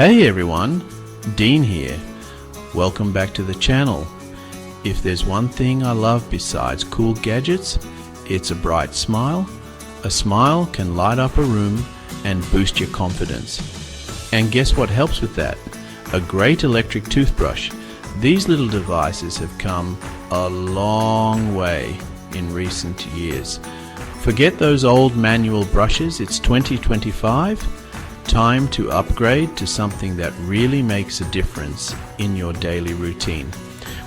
Hey everyone, Dean here. Welcome back to the channel. If there's one thing I love besides cool gadgets, it's a bright smile. A smile can light up a room and boost your confidence. And guess what helps with that? A great electric toothbrush. These little devices have come a long way in recent years. Forget those old manual brushes. It's 2025. Time to upgrade to something that really makes a difference in your daily routine.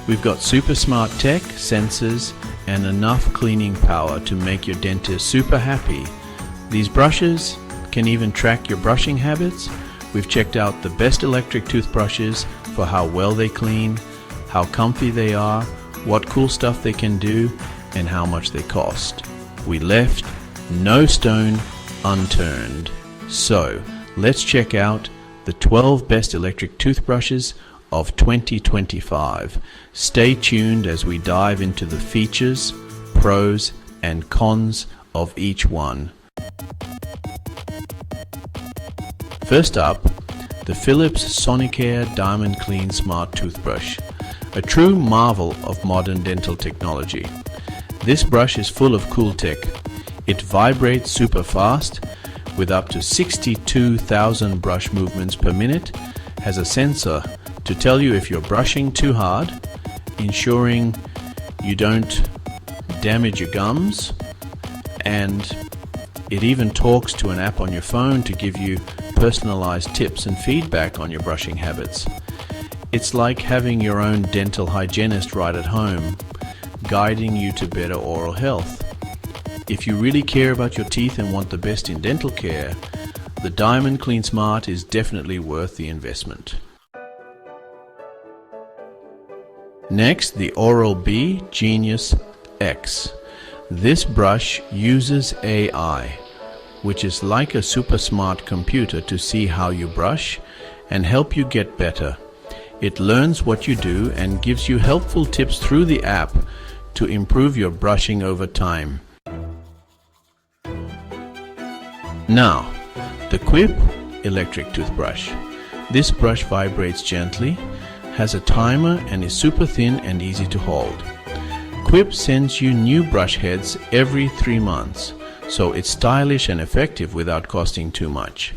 We've got super smart tech, sensors, and enough cleaning power to make your dentist super happy. These brushes can even track your brushing habits. We've checked out the best electric toothbrushes for how well they clean, how comfy they are, what cool stuff they can do, and how much they cost. We left no stone unturned. So, let's check out the 12 best electric toothbrushes of 2025. Stay tuned as we dive into the features, pros, and cons of each one. First up, the Philips Sonicare Diamond Clean Smart Toothbrush, a true marvel of modern dental technology. This brush is full of cool tech. It vibrates super fast with up to 62,000 brush movements per minute, has a sensor to tell you if you're brushing too hard, ensuring you don't damage your gums, and it even talks to an app on your phone to give you personalized tips and feedback on your brushing habits. It's like having your own dental hygienist right at home, guiding you to better oral health. If you really care about your teeth and want the best in dental care, the Diamond Clean Smart is definitely worth the investment. Next, the Oral-B Genius X. This brush uses AI, which is like a super smart computer to see how you brush and help you get better. It learns what you do and gives you helpful tips through the app to improve your brushing over time. Now, the Quip electric toothbrush. This brush vibrates gently, has a timer, and is super thin and easy to hold. Quip sends you new brush heads every 3 months, so it's stylish and effective without costing too much.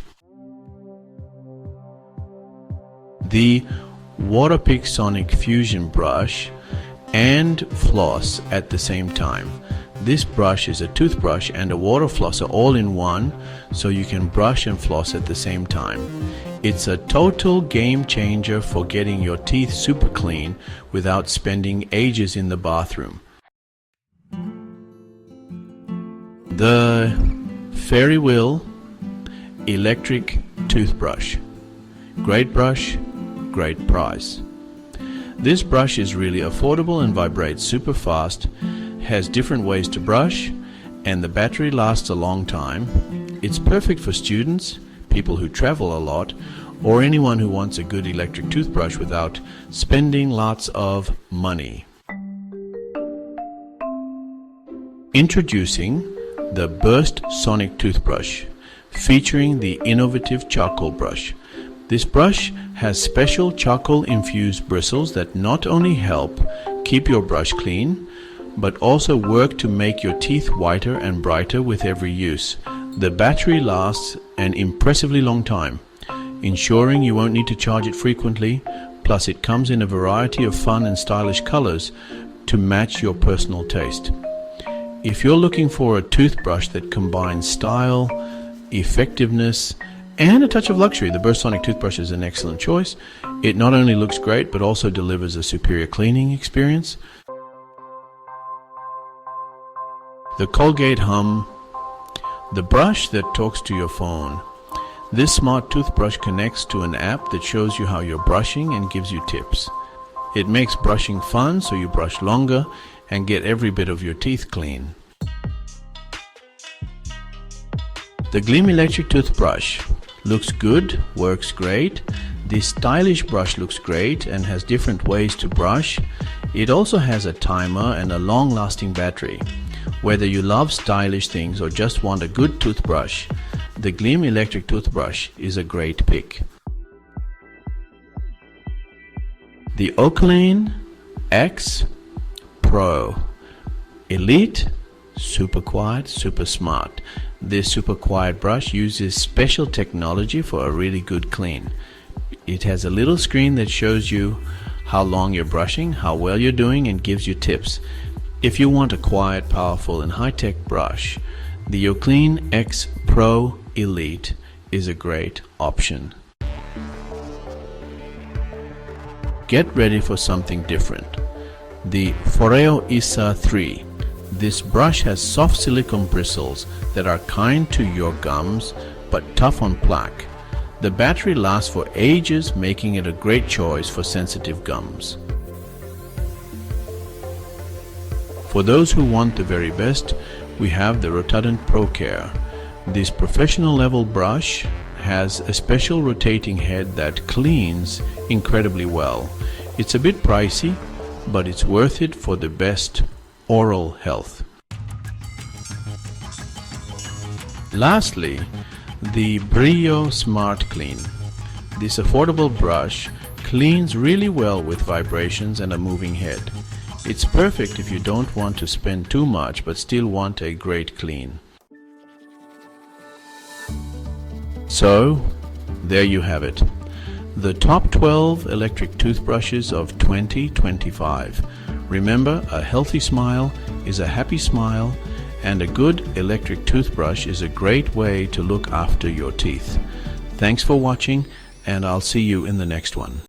The Waterpik Sonic Fusion brush and floss at the same time. This brush is a toothbrush and a water flosser all in one, so you can brush and floss at the same time. It's a total game changer for getting your teeth super clean without spending ages in the bathroom. The Fairy Wheel electric toothbrush. Great brush, great price. This brush is really affordable and vibrates super fast, has different ways to brush, and the battery lasts a long time. It's perfect for students, people who travel a lot, or anyone who wants a good electric toothbrush without spending lots of money. Introducing the Burst Sonic Toothbrush, featuring the innovative charcoal brush. This brush has special charcoal-infused bristles that not only help keep your brush clean, but also work to make your teeth whiter and brighter with every use. The battery lasts an impressively long time, ensuring you won't need to charge it frequently, plus it comes in a variety of fun and stylish colors to match your personal taste. If you're looking for a toothbrush that combines style, effectiveness, and a touch of luxury, the Burst Sonic toothbrush is an excellent choice. It not only looks great, but also delivers a superior cleaning experience. The Colgate Hum, the brush that talks to your phone. This smart toothbrush connects to an app that shows you how you're brushing and gives you tips. It makes brushing fun, so you brush longer and get every bit of your teeth clean. The Gleam electric toothbrush looks good, works great. This stylish brush looks great and has different ways to brush. It also has a timer and a long-lasting battery. Whether you love stylish things or just want a good toothbrush, the Gleam electric toothbrush is a great pick. The Oakland X Pro Elite, super quiet, super smart. This super quiet brush uses special technology for a really good clean. It has a little screen that shows you how long you're brushing, how well you're doing, and gives you tips. If you want a quiet, powerful, and high-tech brush, the Oakland X Pro Elite is a great option. Get ready for something different. The Foreo ISA 3. This brush has soft silicone bristles that are kind to your gums but tough on plaque. The battery lasts for ages, making it a great choice for sensitive gums. For those who want the very best, we have the Rotudent Pro Care. This professional level brush has a special rotating head that cleans incredibly well. It's a bit pricey, but it's worth it for the best oral health. Lastly, the Brio Smart Clean. This affordable brush cleans really well with vibrations and a moving head. It's perfect if you don't want to spend too much but still want a great clean. So, there you have it. The top 12 electric toothbrushes of 2025. Remember, a healthy smile is a happy smile, and a good electric toothbrush is a great way to look after your teeth. Thanks for watching, and I'll see you in the next one.